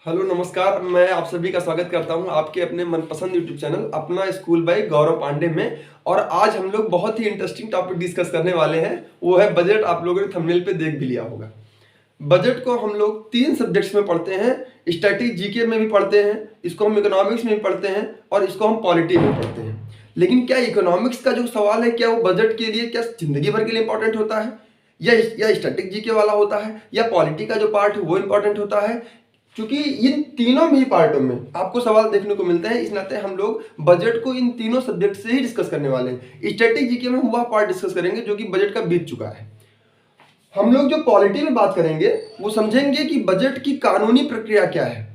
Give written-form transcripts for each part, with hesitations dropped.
Hello नमस्कार। मैं आप सभी का स्वागत करता हूं आपके अपने मनपसंद यूट्यूब चैनल अपना स्कूल बाई गौरव पांडे में। और आज हम लोग बहुत ही इंटरेस्टिंग टॉपिक डिस्कस करने वाले हैं, वो है बजट। आप लोगों ने थंबनेल पे देख भी लिया होगा। बजट को हम लोग 3 सब्जेक्ट्स में पढ़ते हैं। स्टैटिक जीके में भी पढ़ते हैं, इसको हम इकोनॉमिक्स में भी पढ़ते हैं और इसको हम पॉलिटी में पढ़ते हैं। लेकिन क्या इकोनॉमिक्स का जो सवाल है, क्या वो बजट के लिए क्या जिंदगी भर के लिए इंपॉर्टेंट होता है, या स्टैटिक जीके वाला होता है, या पॉलिटी का जो पार्ट है वो इंपॉर्टेंट होता है? क्योंकि इन तीनों भी पार्टों में आपको सवाल देखने को मिलते हैं, इस नाते हम लोग बजट को इन तीनों सब्जेक्ट से ही डिस्कस करने वाले हैं। स्टैटिक जीके में हम वह पार्ट डिस्कस करेंगे जो कि बजट का बीत चुका है। हम लोग जो पॉलिटी में बात करेंगे वो समझेंगे कि बजट की कानूनी प्रक्रिया क्या है।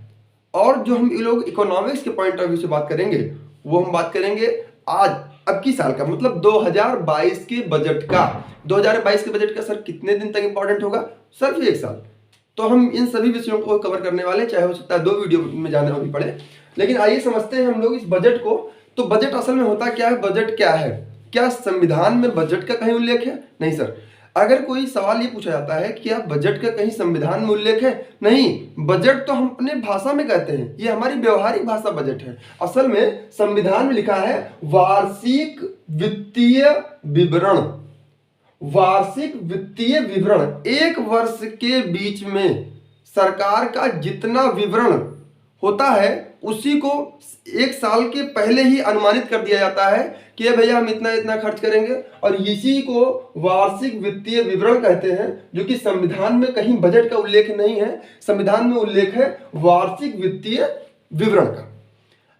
और जो हम लोग इकोनॉमिक्स के पॉइंट ऑफ व्यू से बात करेंगे वो हम बात करेंगे आज अब की साल का, मतलब 2022 के बजट का। 2022 के बजट का सर कितने दिन तक इंपॉर्टेंट होगा? सिर्फ 1 साल। तो हम इन सभी विषयों को कवर करने वाले, चाहे हो सकता है 2 वीडियो में जाना भी पड़े। लेकिन आइए समझते हैं हम लोग इस बजट को। तो बजट असल में होता क्या है, बजट क्या है? क्या संविधान में बजट का कहीं उल्लेख है? नहीं सर। अगर कोई सवाल ये पूछा जाता है कि क्या बजट का कहीं संविधान में उल्लेख है? नहीं। बजट तो हम अपने भाषा में कहते हैं, ये हमारी व्यवहारिक भाषा बजट है। असल में संविधान में लिखा है वार्षिक वित्तीय विवरण। वार्षिक वित्तीय विवरण, एक वर्ष के बीच में सरकार का जितना विवरण होता है उसी को 1 साल के पहले ही अनुमानित कर दिया जाता है कि भैया हम इतना इतना खर्च करेंगे, और इसी को वार्षिक वित्तीय विवरण कहते हैं। जो कि संविधान में कहीं बजट का उल्लेख नहीं है, संविधान में उल्लेख है वार्षिक वित्तीय विवरण का।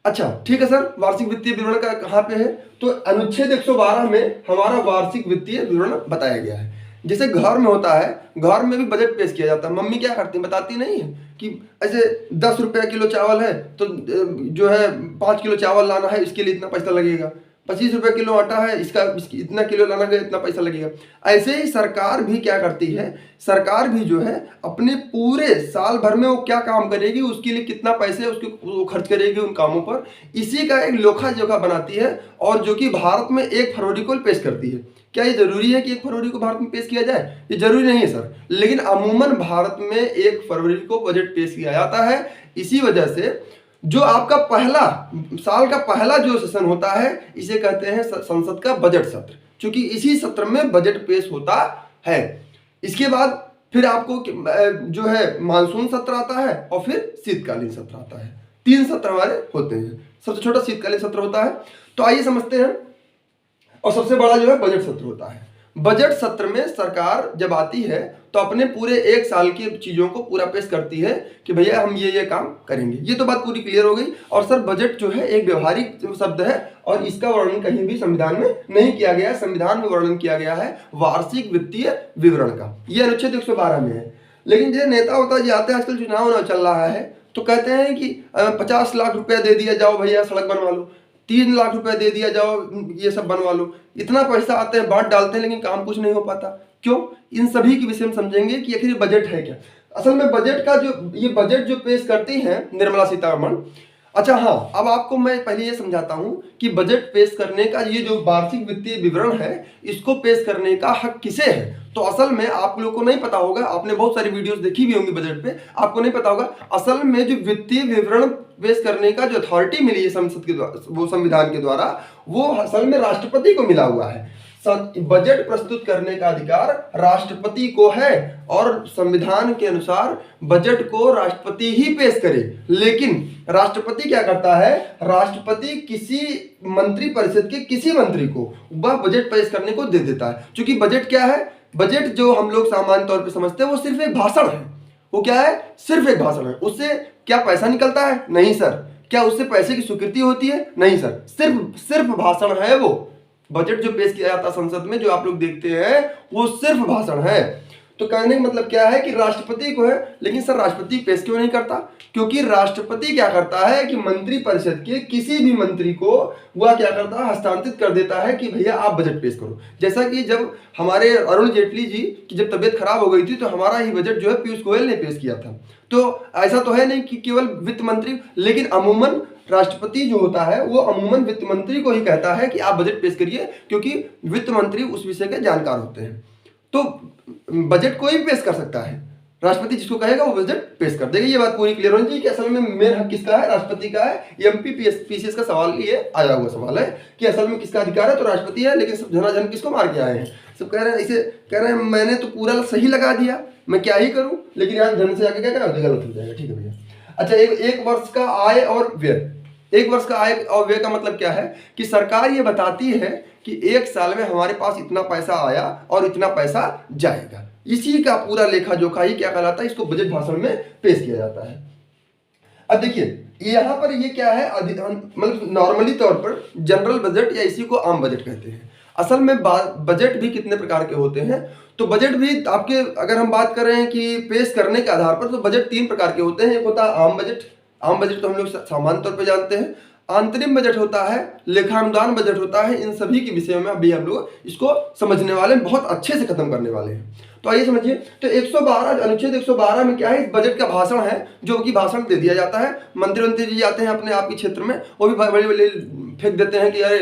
अच्छा ठीक है सर, वार्षिक वित्तीय विवरण का कहाँ पे है? तो अनुच्छेद 112 में हमारा वार्षिक वित्तीय विवरण बताया गया है। जैसे घर में होता है, घर में भी बजट पेश किया जाता है। मम्मी क्या करती है बताती नहीं है कि ऐसे 10 रुपया किलो चावल है तो जो है 5 किलो चावल लाना है, इसके लिए इतना पैसा लगेगा। 25 रुपये किलो आटा है, इसका इतना किलो लाना है, इतना पैसा लगेगा। ऐसे ही सरकार भी क्या करती है, सरकार भी जो है अपने पूरे साल भर में वो क्या काम करेगी, उसके लिए कितना पैसे उसके वो खर्च करेगी उन कामों पर, इसी का एक लेखा जोखा बनाती है। और जो कि भारत में 1 फरवरी को पेश करती है। क्या ये जरूरी है कि 1 फरवरी को भारत में पेश किया जाए? ये जरूरी नहीं है सर, लेकिन अमूमन भारत में 1 फरवरी को बजट पेश किया जाता है। इसी वजह से जो आपका पहला साल का पहला जो सेशन होता है इसे कहते हैं संसद का बजट सत्र, क्योंकि इसी सत्र में बजट पेश होता है। इसके बाद फिर आपको जो है मानसून सत्र आता है और फिर शीतकालीन सत्र आता है। 3 सत्र हमारे होते हैं। सबसे छोटा शीतकालीन सत्र होता है। तो आइए समझते हैं। और सबसे बड़ा जो है बजट सत्र होता है। बजट सत्र में सरकार जब आती है तो अपने पूरे 1 साल की चीजों को पूरा पेश करती है कि भैया हम ये काम करेंगे। ये तो बात पूरी क्लियर हो गई। और सर बजट जो है एक व्यवहारिक शब्द है और इसका वर्णन कहीं भी संविधान में नहीं किया गया है। संविधान में वर्णन किया गया है वार्षिक वित्तीय विवरण का। ये अनुच्छेद 112 में है। लेकिन जो नेता होता जी आते हैं, आजकल चुनाव चल रहा है, तो कहते हैं कि 50 लाख रुपया दे दिया जाओ भैया सड़क बनवा लो, 3 लाख रुपया दे दिया जाओ ये सब बनवा लो। इतना पैसा आते हैं, बांट डालते हैं, लेकिन काम कुछ नहीं हो पाता। क्यों? इन सभी के विषय में समझेंगे कि आखिर ये बजट है क्या। असल में बजट का ये बजट जो पेश करती हैं निर्मला सीतारमण। अच्छा हाँ, अब आपको मैं पहले ये समझाता हूं कि बजट पेश करने का ये जो वार्षिक वित्तीय विवरण है इसको पेश करने का हक किसे है। तो असल में आप लोगों को नहीं पता होगा, आपने बहुत सारी वीडियोस देखी भी होंगी बजट पे, आपको नहीं पता होगा असल में जो वित्तीय विवरण पेश करने का जो अथॉरिटी मिली है संसद के द्वारा, वो संविधान के द्वारा, वो असल में राष्ट्रपति को मिला हुआ है। बजट प्रस्तुत करने का अधिकार राष्ट्रपति को है और संविधान के अनुसार बजट को राष्ट्रपति ही पेश करे। लेकिन राष्ट्रपति क्या करता है, राष्ट्रपति किसी मंत्री परिषद के किसी मंत्री को वह बजट पेश करने को दे देता है। क्योंकि बजट क्या है, बजट जो हम लोग सामान्य तौर पे समझते हैं वो सिर्फ एक भाषण है। वो क्या है? सिर्फ एक भाषण है। उससे क्या पैसा निकलता है? नहीं सर। क्या उससे पैसे की स्वीकृति होती है? नहीं सर। सिर्फ भाषण है वो। बजट जो पेश किया जाता है संसद में, जो आप लोग देखते हैं, वो सिर्फ भाषण है। तो कहने का मतलब क्या है कि राष्ट्रपति को है। लेकिन सर राष्ट्रपति पेश क्यों नहीं करता? क्योंकि राष्ट्रपति क्या करता है कि मंत्री परिषद के किसी भी मंत्री को वह क्या करता है, हस्तांतरित कर देता है कि भैया आप बजट पेश करो। जैसा कि जब हमारे अरुण जेटली जी की जब तबीयत खराब हो गई थी तो हमारा ही बजट जो है पीयूष गोयल ने पेश किया था। तो ऐसा तो है नहीं कि केवल वित्त मंत्री, लेकिन अमूमन राष्ट्रपति जो होता है वो अमूमन वित्त मंत्री को ही कहता है कि आप बजट पेश करिए, क्योंकि वित्त मंत्री उस विषय के जानकार होते हैं। तो बजट कोई भी पेश कर सकता है। राष्ट्रपति जिसको कहेगा वो बजट पेश कर देगा। ये बात पूरी क्लियर होनी चाहिए कि असल में मेन हक किसका है, राष्ट्रपति का है। एमपी पीसीएस का सवाल ये आया हुआ सवाल है कि असल में किसका अधिकार है, तो राष्ट्रपति है, लेकिन सब झनाझन किसको मार के आए हैं, सब कह रहे हैं, इसे कह रहे हैं मैंने तो पूरा सही लगा दिया, मैं क्या ही करूं, लेकिन यहाँ धन से आके क्या करा गलत हो जाएगा। ठीक है भैया। अच्छा, एक वर्ष का आय और व्यय, एक वर्ष का आय और व्यय का मतलब क्या है कि सरकार ये बताती है कि एक साल में हमारे पास इतना पैसा आया और इतना पैसा जाएगा, इसी का पूरा लेखा जोखा ही क्या कहलाता है, इसको बजट भाषण में पेश किया जाता है। अब देखिए यहाँ पर ये क्या है, मतलब नॉर्मली तौर पर जनरल बजट या इसी को आम बजट कहते हैं। असल में बजट भी कितने प्रकार के होते हैं, तो बजट भी आपके अगर हम बात करें कि पेश करने के आधार पर, तो बजट 3 प्रकार के होते हैं। एक होता है आम बजट, आम बजट तो हम लोग सामान्य तौर पर जानते हैं। अंतरिम बजट होता है, लेखानुदान बजट होता है। इन सभी के विषय में अभी हम लोग इसको समझने वाले, बहुत अच्छे से खत्म करने वाले हैं। तो आइए समझिए। तो 112 अनुच्छेद 112 में क्या है, इस बजट का भाषण है, जो कि भाषण दे दिया जाता है। मंत्री जी आते हैं अपने आप के क्षेत्र में, वो भी बड़े बड़े फेंक देते हैं कि अरे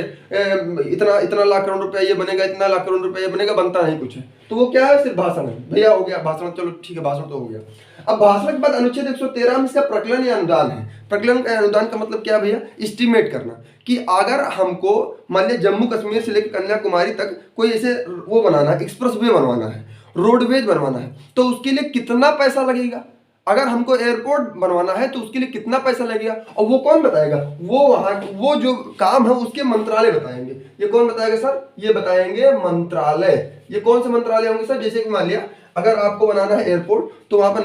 इतना लाख करोड़ रुपया ये बनेगा, इतना लाख करोड़ रुपया ये बनेगा, बनता नहीं कुछ है। तो वो क्या है, सिर्फ भाषण है। भैया हो गया भाषण, चलो ठीक है भाषण तो हो गया। अब भाषण के बाद अनुच्छेद 113 में इसका प्रकलन या अनुदान है। प्रकलन का अनुदान का मतलब क्या भैया, एस्टीमेट करना कि अगर हमको मान लिया जम्मू कश्मीर से लेकर कन्याकुमारी तक कोई ऐसे वो बनाना है, एक्सप्रेस वे बनवाना है, रोडवेज बनवाना है, तो उसके लिए कितना पैसा लगेगा। अगर हमको एयरपोर्ट बनवाना है तो उसके लिए कितना पैसा लगेगा, और वो कौन बताएगा, वो वहां वो जो काम है उसके मंत्रालय बताएंगे। ये कौन बताएगा सर, ये बताएंगे मंत्रालय। ये कौन से मंत्रालय होंगे सर, जैसे कि मान लिया अगर आपको बनाना है एयरपोर्ट, तो वहां पर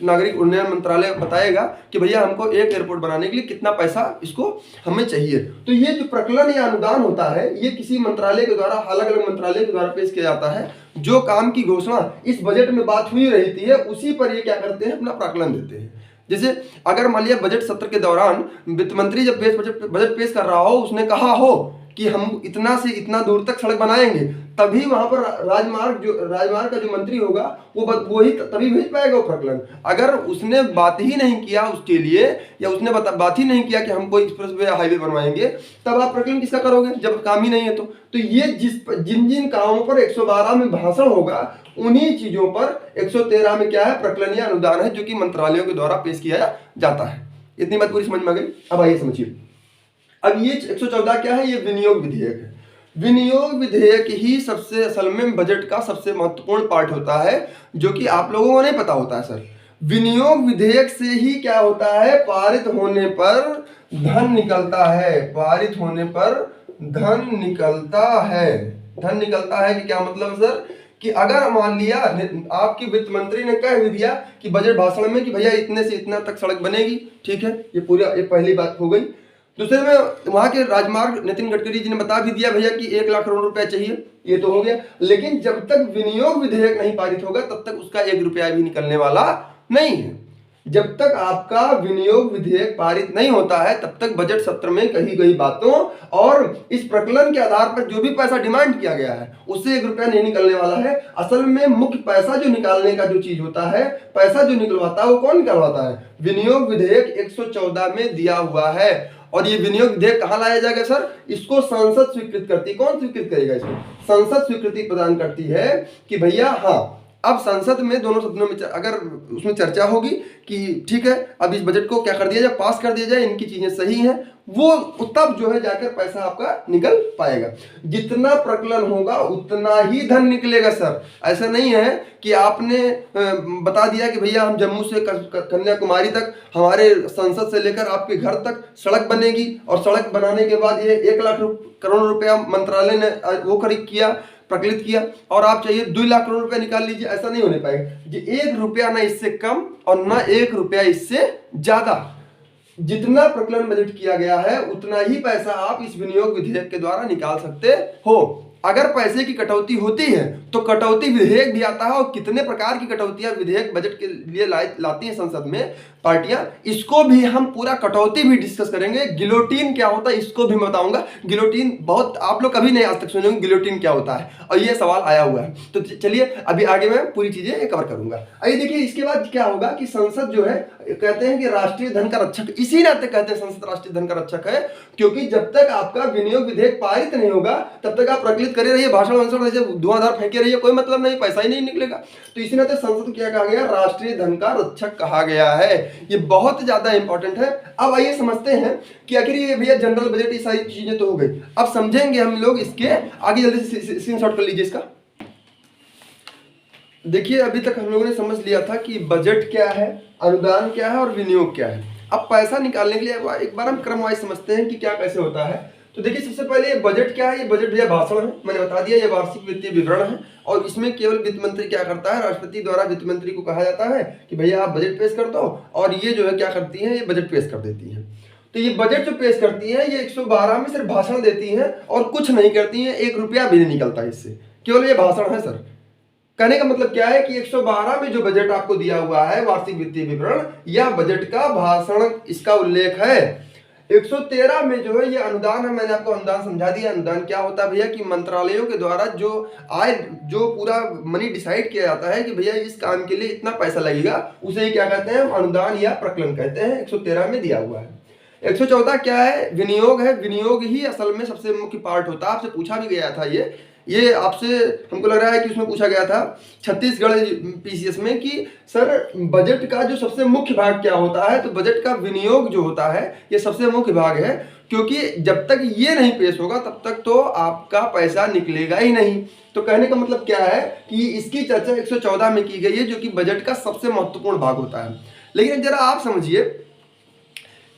नागरिक उन्नयन मंत्रालय बताएगा कि भैया हमको एक एयरपोर्ट बनाने के लिए कितना पैसा इसको हमें चाहिए। तो ये जो प्रकलन या अनुदान होता है, ये किसी मंत्रालय के द्वारा, अलग अलग मंत्रालय के द्वारा पेश किया जाता है। जो काम की घोषणा इस बजट में बात हुई रहती है, उसी पर ये क्या करते हैं, अपना प्राकलन देते हैं। जैसे अगर मान लिया बजट सत्र के दौरान वित्त मंत्री जब बजट पेश कर रहा हो, उसने कहा हो कि हम इतना से इतना दूर तक सड़क बनाएंगे, तभी वहां पर राजमार्ग का जो मंत्री होगा वो ही तभी भेज पाएगा वो प्रकलन। अगर उसने बात ही नहीं किया उसके लिए, या उसने बात ही नहीं किया कि हम कोई एक्सप्रेस वे हाईवे बनवाएंगे, तब आप प्रकलन किसका करोगे जब काम ही नहीं है। तो ये जिन जिन कामों पर 112 में भाषण होगा, उन्हीं चीजों पर 113 में क्या है, प्रकलन या अनुदान है, जो कि मंत्रालयों के द्वारा पेश किया जाता है। इतनी बात पूरी समझ में आ गई। अब आइए समझिए। अब ये 114 क्या है, ये विनियोग विधेयक है। विनियोग विधेयक ही सबसे असल में बजट का सबसे महत्वपूर्ण पार्ट होता है, जो कि आप लोगों को नहीं पता होता है सर। विनियोग विधेयक से ही क्या होता है, पारित होने पर धन निकलता है, पारित होने पर धन निकलता है। धन निकलता है कि क्या मतलब सर, कि अगर मान लिया आपके वित्त मंत्री ने कह भी दिया कि बजट भाषण में कि भैया इतने से इतना तक सड़क बनेगी, ठीक है, ये पहली बात हो गई। दूसरे में वहां के राजमार्ग नितिन गडकरी जी ने बता भी दिया भैया कि 1 लाख करोड़ रुपया चाहिए, ये तो हो गया। लेकिन जब तक विनियोग विधेयक नहीं पारित होगा, तब तक उसका 1 रुपया भी निकलने वाला नहीं है। जब तक आपका विनियोग विधेयक पारित नहीं होता है, तब तक बजट सत्र में कही गई बातों और इस प्रकलन के आधार पर जो भी पैसा डिमांड किया गया है, उससे 1 रुपया नहीं निकलने वाला है। असल में मुख्य पैसा जो निकालने का जो चीज होता है, पैसा जो निकलवाता है, वो कौन निकलवाता है, विनियोग विधेयक 114 में दिया हुआ है। और ये विनियोग विधेयक कहाँ लाया जाएगा सर, इसको संसद स्वीकृत करती है। कौन स्वीकृत करेगा इसको, संसद स्वीकृति प्रदान करती है कि भैया हाँ, अब संसद में दोनों सदनों में अगर उसमें चर्चा होगी कि ठीक है अब इस बजट को क्या कर दिया जाए, पास कर दिया जाए, इनकी चीजें सही हैं, वो तब जो है जाकर पैसा आपका निकल पाएगा। जितना प्रकलन होगा उतना ही धन निकलेगा सर। ऐसा नहीं है कि आपने बता दिया कि भैया हम जम्मू से कन्याकुमारी तक हमारे संसद से लेकर आपके घर तक सड़क बनेगी, और सड़क बनाने के बाद ये 1 लाख करोड़ रुपया मंत्रालय ने वो प्रकलित किया, और आप चाहिए 2 लाख करोड़ रुपया निकाल लीजिए, ऐसा नहीं होने पाएगा। ये 1 रुपया ना इससे कम और ना 1 रुपया इससे ज्यादा। जितना प्रकलन बजट किया गया है, उतना ही पैसा आप इस विनियोग विधेयक के द्वारा निकाल सकते हो। अगर पैसे की कटौती होती है तो कटौती विधेयक भी आता है, और कितने प्रकार की कटौतियां विधेयक बजट के लिए लाती है संसद में, पार्टियां, इसको भी हम पूरा कटौती भी डिस्कस करेंगे। गिलोटिन क्या होता है इसको भी मैं बताऊंगा। गिलोटिन बहुत आप लोग कभी नहीं आज तक सुने होंगे गिलोटिन क्या होता है, और ये सवाल आया हुआ है। तो चलिए अभी आगे मैं पूरी चीजें कवर करूंगा। आइए देखिए इसके बाद क्या होगा कि संसद जो है, कहते हैं कि राष्ट्रीय धन का रक्षक, इसी नाते कहते हैं संसद राष्ट्रीय धन का रक्षक है, क्योंकि जब तक आपका विनियोग विधेयक पारित नहीं होगा तब तक आप प्रकलित करे रहिए, भाषण वाषण धुआंधार फेंके रहिए, कोई मतलब नहीं, पैसा ही नहीं निकलेगा। तो इसी नाते संसद क्या कहा गया, राष्ट्रीय धन का रक्षक कहा गया है। ये बहुत ज्यादा इंपॉर्टेंट है। अब आइए समझते हैं कि आखिर ये भैया जनरल बजट, ये सारी चीजें तो हो गई, अब समझेंगे हम लोग इसके आगे। जल्दी से स्क्रीनशॉट कर लीजिए इसका। देखिए अभी तक हम लोगों ने समझ लिया था कि बजट क्या है, अनुदान क्या है और विनियोग क्या है। अब पैसा निकालने के लिए एक बार हम क्रमवाइज समझते हैं कि क्या कैसे होता है। तो देखिए सबसे पहले ये बजट क्या है, ये बजट भैया भाषण है, मैंने बता दिया, ये वार्षिक वित्तीय विवरण है, और इसमें केवल वित्त मंत्री क्या करता है, राष्ट्रपति द्वारा वित्त मंत्री को कहा जाता है कि भैया आप बजट पेश कर दो, और ये जो है क्या करती है, ये बजट पेश कर देती है। तो ये बजट जो पेश करती है ये 112 में सिर्फ भाषण देती है और कुछ नहीं करती है, 1 रुपया भी नहीं निकलता इससे, केवल ये भाषण है सर। कहने का मतलब क्या है कि 112 में जो बजट आपको दिया हुआ है वार्षिक वित्तीय विवरण, यह बजट का भाषण, इसका उल्लेख है। 113 में जो है ये अनुदान है, मैंने आपको अनुदान समझा दिया। अनुदान क्या होता है भैया कि मंत्रालयों के द्वारा जो आय, जो पूरा मनी डिसाइड किया जाता है कि भैया इस काम के लिए इतना पैसा लगेगा, उसे क्या कहते हैं, अनुदान या प्रकलन कहते हैं। 113 में दिया हुआ है। 114 क्या है, विनियोग है। विनियोग ही असल में सबसे मुख्य पार्ट होता है। आपसे पूछा भी गया था ये आपसे, हमको लग रहा है कि उसमें पूछा गया था छत्तीसगढ़ पीसीएस में कि सर बजट का जो सबसे मुख्य भाग क्या होता है, तो बजट का विनियोग जो होता है ये सबसे मुख्य भाग है, क्योंकि जब तक ये नहीं पेश होगा तब तक तो आपका पैसा निकलेगा ही नहीं। तो कहने का मतलब क्या है कि इसकी चर्चा 114 में की गई है, जो कि बजट का सबसे महत्वपूर्ण भाग होता है। लेकिन जरा आप समझिए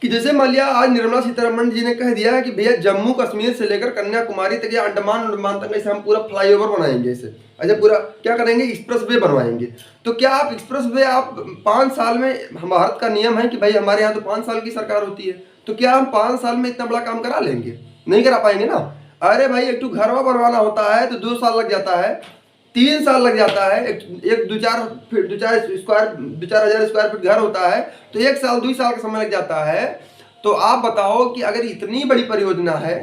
कि जैसे मान लिया आज निर्मला सीतारमण जी ने कह दिया है कि भैया जम्मू कश्मीर से लेकर कन्याकुमारी तक या अंडमान तक ऐसे हम पूरा फ्लाईओवर बनाएंगे, इसे अच्छा पूरा क्या करेंगे, एक्सप्रेस वे बनवाएंगे। तो क्या आप एक्सप्रेस वे आप 5 साल में, भारत का नियम है कि भाई हमारे यहाँ तो 5 साल की सरकार होती है, तो क्या हम 5 साल में इतना बड़ा काम करा लेंगे? नहीं करा पाएंगे ना। अरे भाई एक तो घरवा बनवाना होता है तो 2 साल लग जाता है, 3 साल लग जाता है। एक 2-4 हजार स्क्वायर फीट घर होता है तो 1 साल 2 साल का समय लग जाता है। तो आप बताओ कि अगर इतनी बड़ी परियोजना है,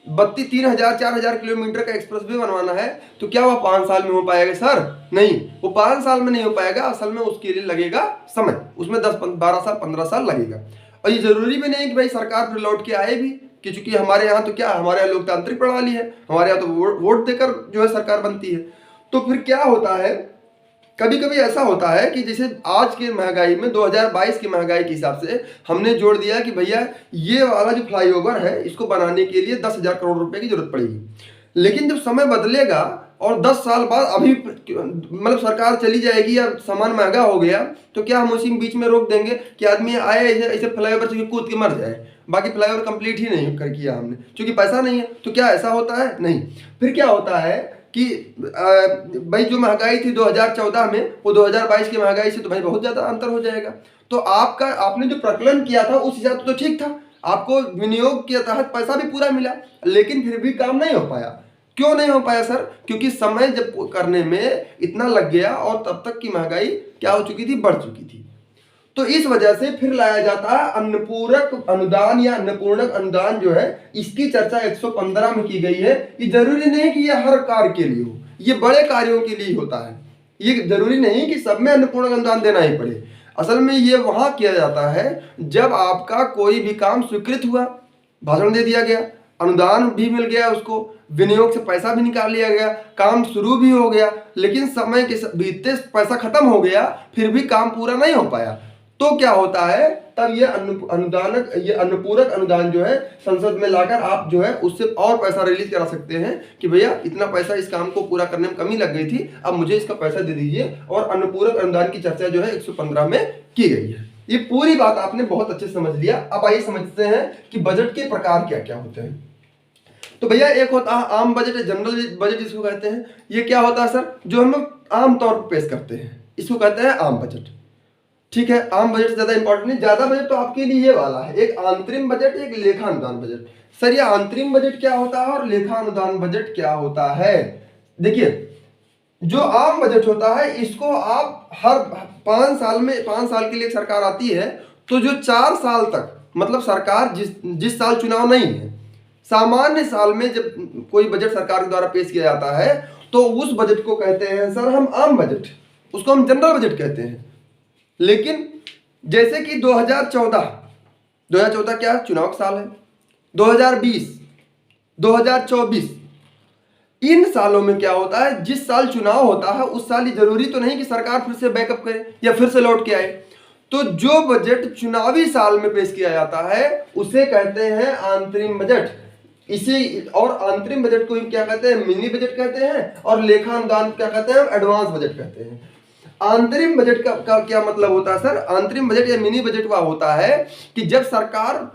3,000-4,000 किलोमीटर का एक्सप्रेस वे बनवाना है, तो क्या वह 5 साल में हो पाएगा सर? नहीं, वो 5 साल में नहीं हो पाएगा। असल में उसके लिए लगेगा समय, उसमें 10-12 साल 15 साल लगेगा। और ये जरूरी भी नहीं कि भाई सरकार फिर लौट के आए भी, कि चूंकि हमारे यहाँ तो क्या, हमारे यहाँ लोकतांत्रिक प्रणाली है, हमारे यहाँ तो वोट देकर जो है सरकार बनती है। तो फिर क्या होता है, कभी कभी ऐसा होता है कि जैसे आज की महंगाई में 2022 की महंगाई के हिसाब से हमने जोड़ दिया कि भैया ये वाला जो फ्लाईओवर है इसको बनाने के लिए 10,000 करोड़ रुपए की जरूरत पड़ेगी। लेकिन जब समय बदलेगा और 10 साल बाद अभी मतलब सरकार चली जाएगी या सामान महंगा हो गया, तो क्या हम उसी बीच में रोक देंगे कि आदमी आए ऐसे फ्लाईओवर से कूद के मर जाए, बाकी फ्लाईओवर कंप्लीट ही नहीं कर किया हमने क्योंकि पैसा नहीं है? तो क्या ऐसा होता है? नहीं। फिर क्या होता है कि भाई जो महंगाई थी 2014 में, वो 2022 की महंगाई से तो भाई बहुत ज्यादा अंतर हो जाएगा। तो आपने जो प्रकलन किया था उस हिसाब से तो ठीक था, आपको विनियोग के तहत पैसा भी पूरा मिला, लेकिन फिर भी काम नहीं हो पाया। क्यों नहीं हो पाया सर? क्योंकि समय जब करने में इतना लग गया और तब तक की महंगाई क्या हो चुकी थी, बढ़ चुकी थी। तो इस वजह से फिर लाया जाता है अन्नपूरक अनुदान या अन्नपूर्णक अनुदान जो है, इसकी चर्चा 115 में की गई है। ये जरूरी नहीं कि ये हर कार्य के लिए हो, ये बड़े कार्यों के लिए होता है। ये जरूरी नहीं कि सब में अन्नपूर्णक अनुदान देना ही पड़े। असल में ये वहां किया जाता है जब आपका कोई भी काम स्वीकृत हुआ, भाषण दे दिया गया, अनुदान भी मिल गया, उसको विनियोग से पैसा भी निकाल लिया गया, काम शुरू भी हो गया, लेकिन समय के बीतते पैसा खत्म हो गया, फिर भी काम पूरा नहीं हो पाया। तो क्या होता है, तब ये अन्नपूरक अनुदान जो है संसद में लाकर आप जो है उससे और पैसा रिलीज करा सकते हैं कि भैया इतना पैसा इस काम को पूरा करने में कमी लग गई थी, अब मुझे इसका पैसा दे दीजिए। और अन्नपूरक अनुदान की चर्चा जो है 115 में की गई है। ये पूरी बात आपने बहुत अच्छे से समझ लिया। अब आइए समझते हैं कि बजट के प्रकार क्या क्या होते हैं। तो भैया एक होता है आम बजट, जनरल बजट जिसको कहते हैं। ये क्या होता है सर? जो हम लोग आम तौर पर पेश करते हैं, इसको कहते हैं आम बजट। ठीक है, आम बजट से ज्यादा इंपॉर्टेंट नहीं। ज्यादा बजट तो आपके लिए ये वाला है, एक आंतरिक बजट, एक लेखा अनुदान बजट। सर ये आंतरिक बजट क्या होता है और लेखा अनुदान बजट क्या होता है? देखिए जो आम बजट होता है इसको आप हर 5 साल के लिए सरकार आती है, तो जो 4 साल तक, मतलब सरकार जिस साल चुनाव नहीं है, सामान्य साल में जब कोई बजट सरकार के द्वारा पेश किया जाता है तो उस बजट को कहते हैं सर हम आम बजट, उसको हम जनरल बजट कहते हैं। लेकिन जैसे कि 2014 क्या चुनाव का साल है, 2020, 2024, इन सालों में क्या होता है, जिस साल चुनाव होता है उस साल ही जरूरी तो नहीं कि सरकार फिर से बैकअप करे या फिर से लौट के आए। तो जो बजट चुनावी साल में पेश किया जाता है उसे कहते हैं आंतरिक बजट। इसी और अंतरिम बजट को क्या कहते हैं, मिनी बजट कहते हैं, और लेखा अनुदान क्या कहते हैं, एडवांस बजट कहते हैं। अंतरिम बजट का क्या मतलब होता है सर, अंतरिम बजट या मिनी बजट वह होता है कि जब सरकार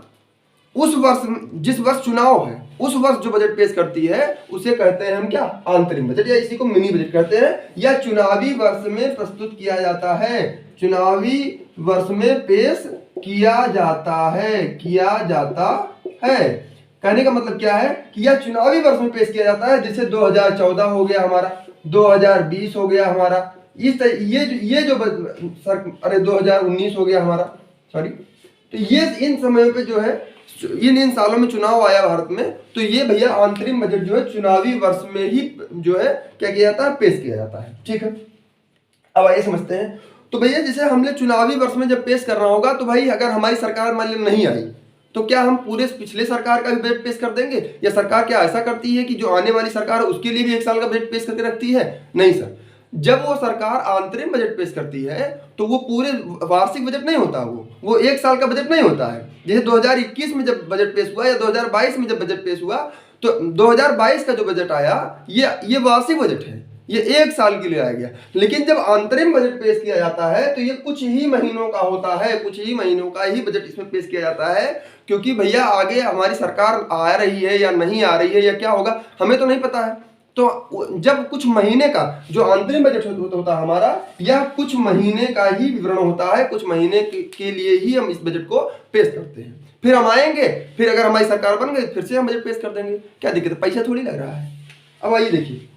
उस वर्ष, जिस वर्ष चुनाव है उस वर्ष जो बजट पेश करती है उसे कहते हैं हम क्या, अंतरिम बजट, या इसी को मिनी बजट कहते हैं, या चुनावी वर्ष में प्रस्तुत किया जाता है, चुनावी वर्ष में पेश किया जाता है। कहने का मतलब क्या है कि यह चुनावी वर्ष में पेश किया जाता है, जैसे 2014 हो गया हमारा, 2020 हो गया हमारा, ये जो 2019 हो गया हमारा, सॉरी। तो ये इन समयों पे जो है, इन सालों में चुनाव आया भारत में, तो ये भैया अंतरिम बजट जो है चुनावी वर्ष में ही जो है क्या किया जाता है, पेश किया जाता है। ठीक है, अब आइए समझते हैं। तो भैया जैसे हमने चुनावी वर्ष में जब पेश करना होगा, तो भाई अगर हमारी सरकार मान लीजिए नहीं आई तो क्या हम पूरे पिछले सरकार का भी बजट पेश कर देंगे, या सरकार क्या ऐसा करती है कि जो आने वाली सरकार है उसके लिए भी 1 साल का बजट पेश करके रखती है? नहीं सर, जब वो सरकार अंतरिम बजट पेश करती है तो वो पूरे वार्षिक बजट नहीं होता, वो 1 साल का बजट नहीं होता है। जैसे 2021 में जब बजट पेश हुआ या 2022 में जब बजट पेश हुआ, तो 2022 का जो बजट आया ये वार्षिक बजट है, ये 1 साल के लिए आ गया। लेकिन जब अंतरिम बजट पेश किया जाता है तो ये कुछ ही महीनों का होता है, कुछ ही महीनों का ही बजट इसमें पेश किया जाता है, क्योंकि भैया आगे हमारी सरकार आ रही है या नहीं आ रही है या क्या होगा हमें तो नहीं पता है। तो जब कुछ महीने का जो अंतरिम बजट होता है हमारा, यह कुछ महीने का ही विवरण होता है, कुछ महीने के लिए ही हम इस बजट को पेश करते हैं। फिर हम आएंगे, फिर अगर हमारी सरकार बन गई फिर से हम बजट पेश कर देंगे, क्या दिक्कत है, पैसा थोड़ी लग रहा है। अब आइए देखिए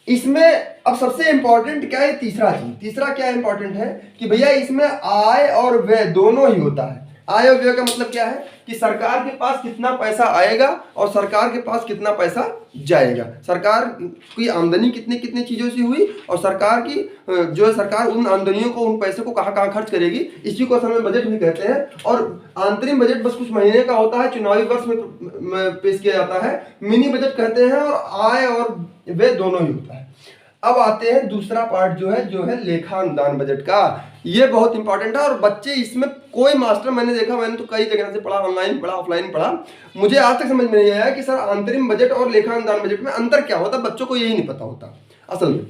इसमें, अब सबसे इंपॉर्टेंट क्या है, तीसरा क्या इंपॉर्टेंट है कि भैया इसमें आय और व्यय दोनों ही होता है। आय और व्यय का मतलब क्या है कि सरकार के पास कितना पैसा आएगा और सरकार के पास कितना पैसा जाएगा, सरकार की आमदनी कितनी चीजों से हुई, और सरकार की जो है सरकार उन आमदनियों को, उन पैसे को कहाँ कहाँ खर्च करेगी, इसी को असल में बजट भी कहते हैं। और अंतरिम बजट बस कुछ महीने का होता है, चुनावी वर्ष में पेश किया जाता है, मिनी बजट कहते हैं, और आय और व्यय दोनों ही होता है। अब आते हैं दूसरा पार्ट जो है लेखा अनुदान बजट का। ये बहुत इंपॉर्टेंट है, और बच्चे इसमें कोई मास्टर मैंने देखा, मैंने तो कई जगह से पढ़ा, ऑनलाइन पढ़ा, ऑफलाइन पढ़ा, मुझे आज तक समझ में नहीं आया कि सर अंतरिम बजट और लेखा अनुदान बजट में अंतर क्या होता, बच्चों को यही नहीं पता होता। असल में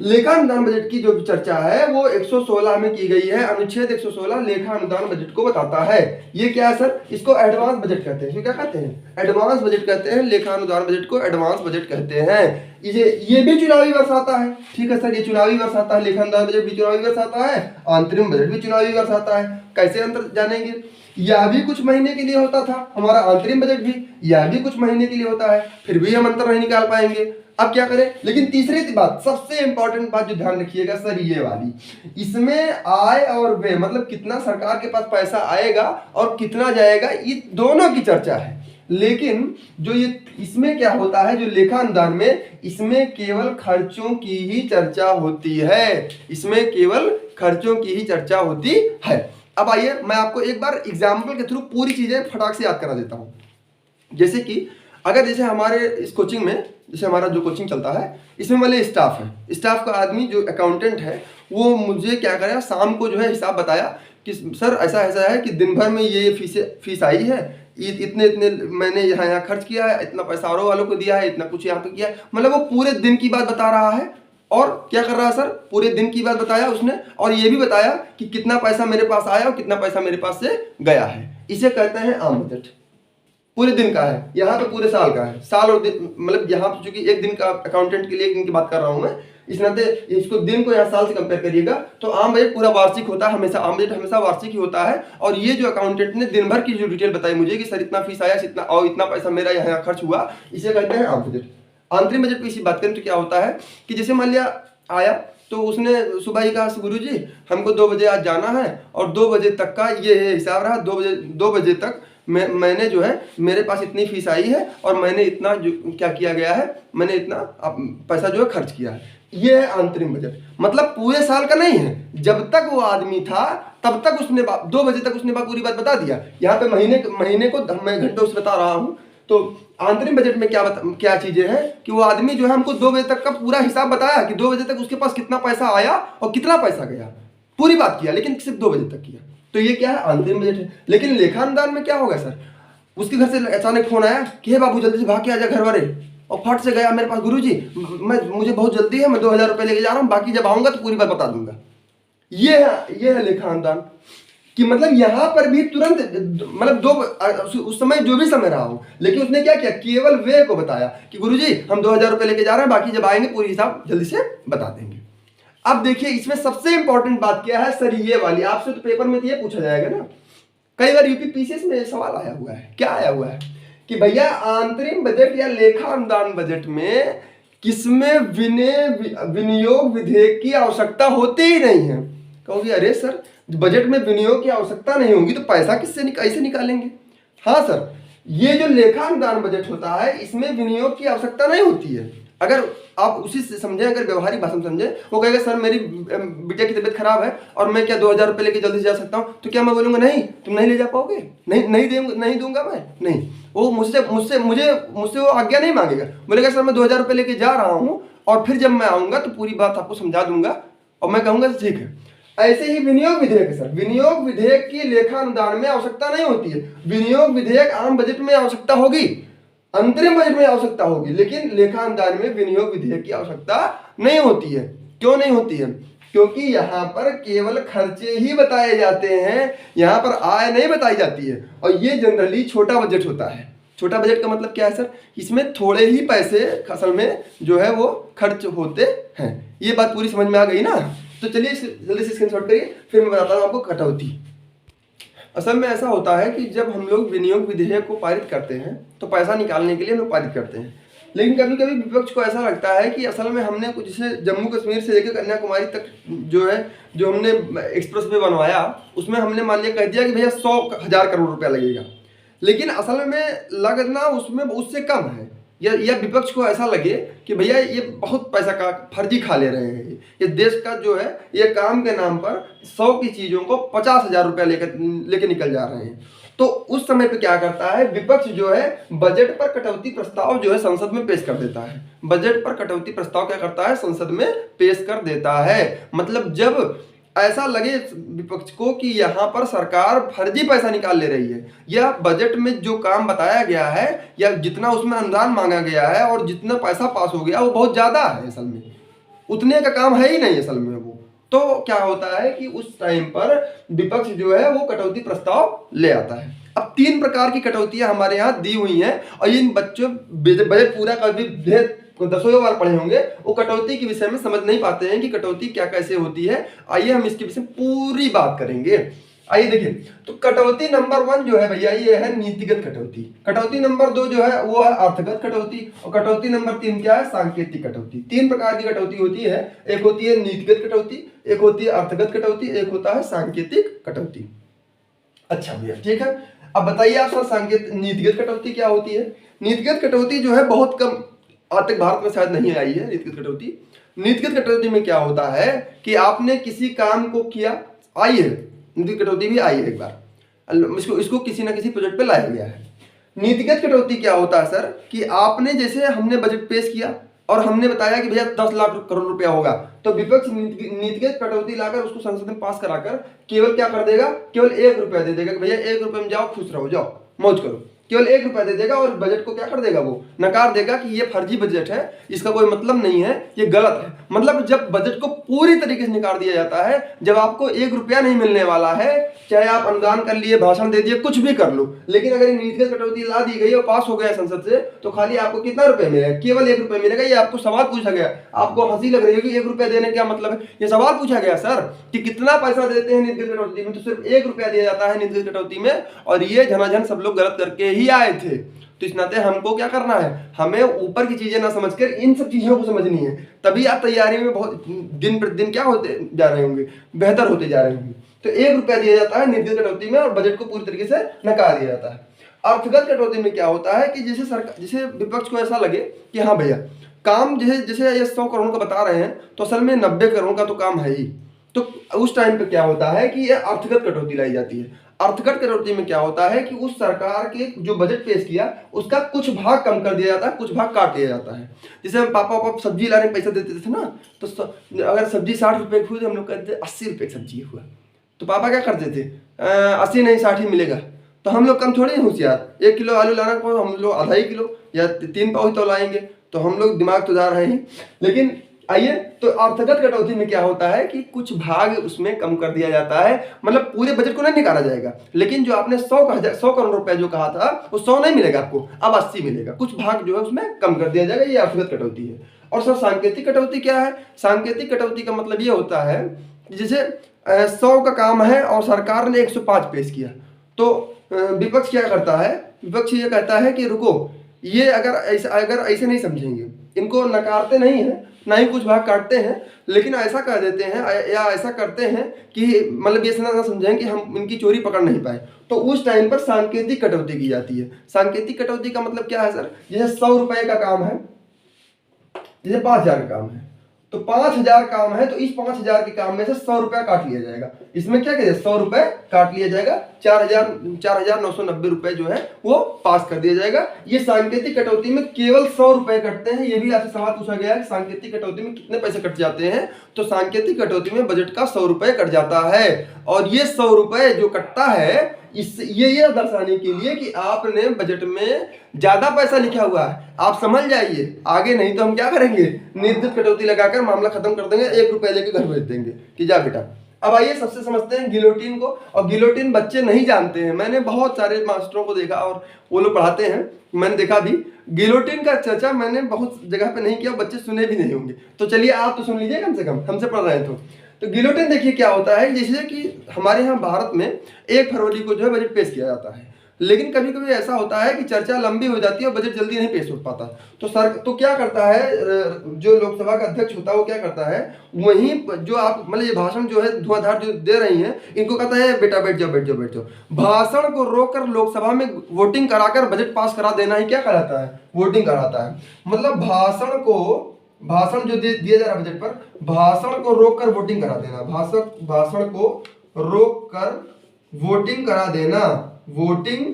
लेखा अनुदान बजट की जो चर्चा है वो 116 में की गई है, अनुच्छेद 116 लेखा अनुदान बजट को बताता है। ये क्या है सर, इसको एडवांस बजट कहते हैं। क्या कहते हैं, एडवांस बजट कहते हैं, लेखा अनुदान बजट को एडवांस बजट कहते हैं। ये भी चुनावी वर्ष आता है, ठीक है सर, ये चुनावी वर्ष आता है, लेखा अनुदान बजट भी चुनावी वर्ष आता है, अंतरिम बजट भी चुनावी वर्ष आता है। कैसे अंतर जानेंगे, यह भी कुछ महीने के लिए होता था हमारा अंतरिम बजट भी, यह भी कुछ महीने के लिए होता है, फिर भी हम अंतर नहीं निकाल पाएंगे। अब क्या करें, लेकिन तीसरी बात, सबसे इंपॉर्टेंट बात जो ध्यान रखिएगा सर, ये वाली, इसमें आय और व्यय मतलब कितना सरकार के पास पैसा आएगा और कितना जाएगा, ये दोनों की चर्चा है। लेकिन जो ये इसमें क्या होता है, जो लेखा अनुदान में, इसमें केवल खर्चों की ही चर्चा होती है, इसमें केवल खर्चों की ही चर्चा होती है। अब आइए मैं आपको एक बार एग्जाम्पल के थ्रू पूरी चीजें फटाक से याद करा देता हूं। जैसे कि अगर जैसे हमारे इस कोचिंग में, जैसे हमारा जो कोचिंग चलता है, इसमें मान लीजिए स्टाफ है, स्टाफ का आदमी जो अकाउंटेंट है वो मुझे क्या करा, शाम को जो है हिसाब बताया कि सर ऐसा ऐसा है कि दिन भर में ये फीस आई है, इतने मैंने यहाँ खर्च किया है, इतना पैसा और वालों को दिया है, इतना कुछ यहाँ पे किया है, मतलब वो पूरे दिन की बात बता रहा है। और क्या कर रहा है सर, पूरे दिन की बात बताया उसने, और ये भी बताया कि कितना पैसा मेरे पास आया और कितना पैसा मेरे पास से गया है। इसे कहते हैं आम बजट, पूरे दिन का है, यहाँ पे पूरे साल का है, साल और दिन, मतलब यहाँ पे चूंकि एक दिन का अकाउंटेंट के लिए एक दिन की बात कर रहा हूँ मैं, इस नाते इसको दिन को यहाँ साल से कंपेयर करिएगा, तो आम बजट पूरा वार्षिक होता है, हमेशा आम बजट हमेशा वार्षिक ही होता है। और ये जो अकाउंटेंट ने दिन भर की जो डिटेल बताई मुझे कि सर इतना फीस आया, इतना और इतना पैसा मेरा यहाँ खर्च हुआ, इसे कहते हैं आम बजट। अंतरिम बजट की इसी बात करें तो क्या होता है कि जैसे मान लिया आया तो उसने सुबह ही कहा गुरुजी हमको 2 बजे आज जाना है और 2 बजे तक का ये हिसाब रहा, 2 बजे तक मैंने जो है मेरे पास इतनी फीस आई है और मैंने इतना जो क्या किया गया है, मैंने इतना पैसा जो है खर्च किया है। ये है अंतरिम बजट। मतलब पूरे साल का नहीं है, जब तक वो आदमी था तब तक उसने 2 बजे तक उसने पूरी बात बता दिया। यहाँ पे महीने को मैं घंटों से बता रहा हूँ। तो आंतरिक बजट में क्या चीजें हैं कि वो आदमी जो है हमको 2 बजे तक का पूरा हिसाब बताया कि 2 बजे तक उसके पास कितना पैसा आया और कितना पैसा गया, पूरी बात किया, लेकिन सिर्फ 2 बजे तक किया। तो ये क्या है, आंतरिक बजट है। लेकिन लेखानुदान में क्या होगा सर, उसके घर से अचानक फोन आया कि हे बाबू जल्दी से भाग के आ जा घर वाले, और फट से गया मेरे पास, गुरुजी मुझे बहुत जल्दी है, मैं 2000 रुपये लेके जा रहा हूँ, बाकी जब आऊंगा तो पूरी बात बता दूंगा। ये है लेखानुदान कि मतलब यहाँ पर भी तुरंत मतलब उस समय जो भी समय रहा हो, लेकिन उसने क्या किया, केवल वे को बताया कि गुरुजी हम 2000 रुपये लेके जा रहे हैं, बाकी जब आएंगे पूरी हिसाब जल्दी से बता देंगे। अब देखिए इसमें सबसे इंपॉर्टेंट बात क्या है सर, ये वाली आपसे तो पेपर में तो ये पूछा जाएगा ना, कई बार यूपीपीसीएस में सवाल आया हुआ है। क्या आया हुआ है कि भैया आंतरिक बजट या लेखानुदान बजट में किसमें विनियोग विधेयक की आवश्यकता होती ही नहीं है। कहोगे अरे सर बजट में विनियोग की आवश्यकता नहीं होगी तो पैसा कैसे निकालेंगे। हाँ सर, ये जो लेखानुदान बजट होता है इसमें विनियोग की आवश्यकता नहीं होती है। अगर आप उसी से समझें, अगर व्यवहारिक भाषा में समझें, वो कहेगा सर मेरी बिटिया की तबीयत खराब है और मैं क्या 2000 रुपये लेके जल्दी से जा सकता हूँ, तो क्या मैं बोलूंगा नहीं तुम नहीं ले जा पाओगे, नहीं दूंगा मैं, नहीं। वो मुझसे वो आज्ञा नहीं मांगेगा, बोलेगा सर मैं 2000 रुपये लेके जा रहा हूँ और फिर जब मैं आऊंगा तो पूरी बात आपको समझा दूंगा और मैं कहूंगा ठीक है। ऐसे ही विनियोग विधेयक है सर, विनियोग विधेयक की लेखानुदान में आवश्यकता नहीं होती है। विनियोग विधेयक आम बजट में आवश्यकता होगी, अंतरिम बजट में आवश्यकता होगी, लेकिन लेखानुदान में विनियोग विधेयक की आवश्यकता नहीं होती है। क्यों नहीं होती है? क्योंकि यहाँ पर केवल खर्चे ही बताए जाते हैं, यहाँ पर आय नहीं बताई जाती है। और ये जनरली छोटा बजट होता है। छोटा बजट का मतलब क्या है सर, इसमें थोड़े ही पैसे असल में जो है वो खर्च होते हैं। ये बात पूरी समझ में आ गई ना? तो चलिए जल्दी से स्क्रीनशॉट करिए, फिर मैं बताता हूँ आपको कटौती। असल में ऐसा होता है कि जब हम लोग विनियोग विधेयक को पारित करते हैं तो पैसा निकालने के लिए हम लोग पारित करते हैं, लेकिन कभी कभी विपक्ष को ऐसा लगता है कि असल में हमने कुछ जैसे जम्मू कश्मीर से लेकर कन्याकुमारी तक जो हमने एक्सप्रेस वे बनवाया उसमें हमने मान लिया कह दिया कि भैया 100,000 करोड़ रुपया लगेगा, लेकिन असल में लगना उसमें उससे कम है। या विपक्ष को ऐसा लगे कि भैया ये बहुत पैसा का फर्जी खा ले रहे हैं, ये देश का जो है ये काम के नाम पर 100 की चीज़ों को 50,000 रुपया लेकर निकल जा रहे हैं। तो उस समय पे क्या करता है विपक्ष जो है, बजट पर कटौती प्रस्ताव जो है संसद में पेश कर देता है। बजट पर कटौती प्रस्ताव क्या करता है, संसद में पेश कर देता है। मतलब जब ऐसा लगे विपक्ष को कि यहाँ पर सरकार फर्जी पैसा निकाल ले रही है, या बजट में जो काम बताया गया है या जितना उसमें अनुदान मांगा गया है और जितना पैसा पास हो गया वो बहुत ज्यादा है, असल में उतने का काम है ही नहीं असल में वो। तो क्या होता है कि उस टाइम पर विपक्ष जो है वो कटौती प्रस्ताव ले आता है। अब 3 प्रकार की कटौतियां हमारे यहाँ दी हुई हैं और इन बच्चों बजट पूरा कभी दसों बार पढ़े होंगे, वो कटौती के विषय में समझ नहीं पाते हैं कि कटौती क्या कैसे होती है। आइए हम इसके विषय में पूरी बात करेंगे। आइए देखिए, तो कटौती नंबर 1 जो है भैया ये है नीतिगत कटौती। कटौती नंबर 2 जो है वो है अर्थगत कटौती, और कटौती नंबर 3 क्या है, सांकेतिक कटौती। 3 प्रकार की कटौती होती है, एक होती है नीतिगत कटौती, एक होती है अर्थगत कटौती, एक होता है सांकेतिक कटौती। अच्छा भैया ठीक है, अब बताइए आप नीतिगत कटौती क्या होती है। नीतिगत कटौती जो है बहुत कम आज तक भारत में शायद नहीं आई है नीतिगत कटौती। नीतिगत कटौती में क्या होता है कि आपने किसी काम को किया, आई है नीतिगत कटौती भी आई है एक बार, इसको किसी ना किसी प्रोजेक्ट पे लाया गया है। नीतिगत कटौती क्या होता है सर कि आपने जैसे हमने बजट पेश किया और हमने बताया कि भैया 10 लाख करोड़ रुपया होगा, तो विपक्ष नीतिगत कटौती लाकर उसको संसद में पास कराकर केवल क्या कर देगा, केवल 1 रुपया दे देगा कि भैया 1 रुपये में जाओ खुश रहो, जाओ मौज करो, केवल 1 रुपया दे देगा और बजट को क्या कर देगा, वो नकार देगा कि ये फर्जी बजट है, इसका कोई मतलब नहीं है, ये गलत है। मतलब जब बजट को पूरी तरीके से नकार दिया जाता है, जब आपको 1 रुपया नहीं मिलने वाला है, चाहे आप अनुदान कर लिए, भाषण दे दिए, कुछ भी कर लो, लेकिन अगर नीतिगत कटौती ला दी गई और पास हो गया संसद से, तो खाली आपको कितना रुपया मिलेगा, केवल 1 रुपया मिलेगा। ये आपको सवाल पूछा गया, आपको हंसी लग रही होगी 1 रुपया देने क्या मतलब है, ये सवाल पूछा गया सर कि कितना पैसा देते हैं नीतिगत कटौती में, तो सिर्फ 1 रुपया दिया जाता है नीतिगत कटौती में, और ये झनाझन सब लोग गलत करके ही आए थे। तो तो इस नाते हमको क्या करना है, हमें ऊपर की चीजें ना समझकर इन सब चीजों को समझनी है, तभी आप तैयारी में बहुत दिन प्रतिदिन क्या होते जा रहे होंगे, बेहतर होते जा रहे होंगे। तो 1 रुपया दिया जाता है निर्दिष्ट कटौती में और बजट को पूरी तरीके से नकार दिया जाता है। अर्थगत कटौती में क्या होता है कि जैसे सरकार, जैसे विपक्ष को ऐसा लगे कि हाँ भैया काम जैसे जैसे ये 100 करोड़ का बता रहे हैं तो असल में 90 करोड़ का तो काम है ही, तो उस टाइम पे क्या होता है कि ये अर्थगत कटौती लाई जाती है। अर्थगत कटौती में क्या होता है कि उस सरकार के जो बजट पेश किया उसका कुछ भाग कम कर दिया जाता है, कुछ भाग काट दिया जाता है। जैसे हम पापा सब्जी लाने पैसा देते थे ना, तो अगर सब्जी 60 रुपए की हुई, हम लोग कहते थे 80 रुपए की सब्जी हुआ, तो पापा क्या करते थे 80 नहीं 60 ही मिलेगा। तो हम लोग कम थोड़ी होशियार, 1 किलो आलू लाना को हम लोग आधा ही किलो या 3 पाव तो लाएंगे, तो हम लोग दिमाग तो जा रहे हैं। लेकिन आइए, तो अर्थगत कटौती में क्या होता है कि कुछ भाग उसमें कम कर दिया जाता है, मतलब पूरे बजट को नहीं निकाला जाएगा, लेकिन जो आपने 100 करोड़ रुपए जो कहा था वो 100 नहीं मिलेगा आपको, अब 80 मिलेगा, कुछ भाग जो है उसमें कम कर दिया जाएगा। ये अर्थगत कटौती है। और सर सांकेतिक कटौती क्या है? सांकेतिक कटौती का मतलब ये होता है जैसे 100 का काम है और सरकार ने 105 पेश किया, तो विपक्ष क्या करता है, विपक्ष ये कहता है कि रुको, ये अगर ऐसे नहीं समझेंगे, इनको नकारते नहीं है, ना ही कुछ भाग काटते हैं, लेकिन ऐसा कर देते हैं या ऐसा करते हैं कि मतलब ये ना समझें कि हम इनकी चोरी पकड़ नहीं पाए, तो उस टाइम पर सांकेतिक कटौती की जाती है। सांकेतिक कटौती का मतलब क्या है सर? जैसे 100 रुपए का काम है, जैसे 5000 का काम है, तो 5000 काम है, तो इस 5000 के काम में से 100 रुपया काट लिया जाएगा। इसमें क्या करें, 100 रुपए काट लिया जाएगा, 4990 रुपए जो है वो पास कर दिया जाएगा। ये सांकेतिक कटौती में केवल 100 रुपए कटते हैं। ये भी आपसे सवाल पूछा गया है कि सांकेतिक कटौती में कितने पैसे कट जाते हैं, तो सांकेतिक कटौती में बजट का 100 रुपए कट जाता है। और ये 100 रुपए जो कटता है, इससे ये दर्शाने के लिए कि आपने बजट में ज्यादा पैसा लिखा हुआ है, आप समझ जाइए, आगे नहीं तो हम क्या करेंगे, निर्दिष्ट कटौती लगाकर मामला खत्म कर देंगे, 1 रुपए लेके घर भेज देंगे कि जा बेटा। अब आइए सबसे समझते हैं गिलोटिन को। और गिलोटिन बच्चे नहीं जानते हैं, मैंने बहुत सारे मास्टरों को देखा और वो लोग पढ़ाते हैं, मैंने देखा भी, गिलोटिन का चर्चा मैंने बहुत जगह पे नहीं किया, बच्चे सुने भी नहीं होंगे, तो चलिए आप तो सुन लीजिए कम से कम, हमसे पढ़ रहे हैं तो गिलोटिन देखिए क्या होता है। जैसे कि हमारे यहाँ भारत में 1 फरवरी को जो है बजट पेश किया जाता है, लेकिन कभी कभी ऐसा होता है कि चर्चा लंबी हो जाती है और बजट जल्दी नहीं पेश हो पाता, तो क्या करता है, जो लोकसभा का अध्यक्ष होता है वो क्या करता है, वहीं जो आप मतलब ये भाषण जो है धुआंधार जो दे रही हैं, इनको कहता है बेटा बैठ जाओ बैठ जाओ बैठ जाओ। भाषण को रोककर लोकसभा में वोटिंग कराकर बजट पास करा देना ही क्या कहलाता है, वोटिंग कराता है। मतलब भाषण जो दिया जा रहा है बजट पर, भाषण को रोककर वोटिंग करा देना, भाषण को रोककर वोटिंग करा देना, वोटिंग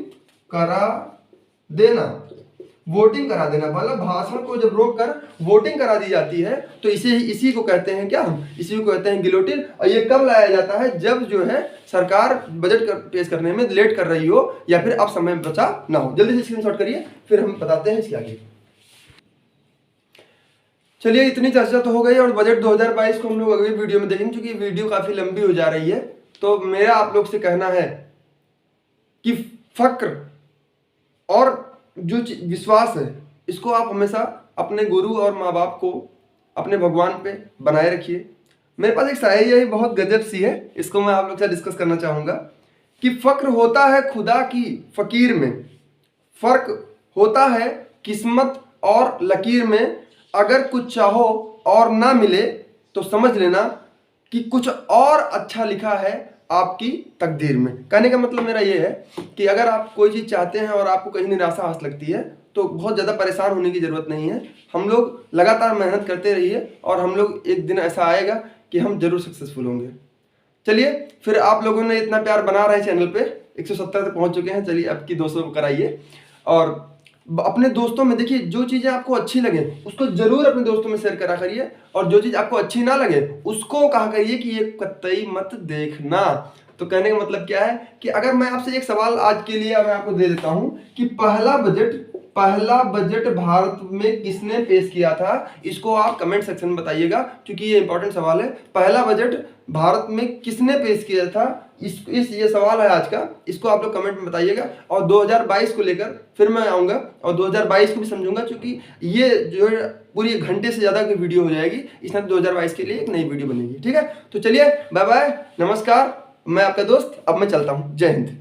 करा देना मतलब भाषण को जब रोककर वोटिंग करा दी जाती है, तो इसी को कहते हैं क्या, हम इसी को कहते हैं गिलोटिन। और ये कब लाया जाता है, जब जो है सरकार बजट पेश करने में लेट कर रही हो या फिर अब समय बचा ना हो। जल्दी से स्क्रीनशॉट करिए, फिर हम बताते हैं इसके आगे। चलिए, इतनी चर्चा तो हो गई और बजट 2022 को हम लोग अगली वीडियो में देखेंगे, क्योंकि वीडियो काफी लंबी हो जा रही है। तो मेरा आप लोग से कहना है कि फक्र और जो विश्वास है, इसको आप हमेशा अपने गुरु और माँ बाप को, अपने भगवान पे बनाए रखिए। मेरे पास एक शायरी है, बहुत गजब सी है, इसको मैं आप लोग से डिस्कस करना चाहूंगा कि फक्र होता है खुदा की फकीर में, फर्क होता है किस्मत और लकीर में, अगर कुछ चाहो और ना मिले तो समझ लेना कि कुछ और अच्छा लिखा है आपकी तकदीर में। कहने का मतलब मेरा ये है कि अगर आप कोई चीज़ चाहते हैं और आपको कहीं निराशा हाथ लगती है, तो बहुत ज़्यादा परेशान होने की ज़रूरत नहीं है। हम लोग लगातार मेहनत करते रहिए और हम लोग एक दिन ऐसा आएगा कि हम जरूर सक्सेसफुल होंगे। चलिए, फिर आप लोगों ने इतना प्यार बना रहे चैनल पे, 170 तक पहुँच चुके हैं। चलिए, अब की 200 को कराइए और अपने दोस्तों में देखिए, जो चीज़ें आपको अच्छी लगे उसको जरूर अपने दोस्तों में शेयर करा करिए, और जो चीज़ आपको अच्छी ना लगे उसको कहा करिए कि ये कतई मत देखना। तो कहने का मतलब क्या है कि अगर मैं आपसे एक सवाल आज के लिए मैं आपको दे देता हूं कि पहला बजट भारत में किसने पेश किया था, इसको आप कमेंट सेक्शन में बताइएगा, क्योंकि ये इंपॉर्टेंट सवाल है। पहला बजट भारत में किसने पेश किया था, ये सवाल है आज का, इसको आप लोग कमेंट में बताइएगा। और 2022 को लेकर फिर मैं आऊँगा और 2022 को भी समझूंगा, क्योंकि ये जो है पूरी 1 घंटे से ज़्यादा की वीडियो हो जाएगी, इसमें 2022 के लिए एक नई वीडियो बनेगी। ठीक है, तो चलिए, बाय बाय, नमस्कार, मैं आपका दोस्त, अब मैं चलता हूँ। जय हिंद।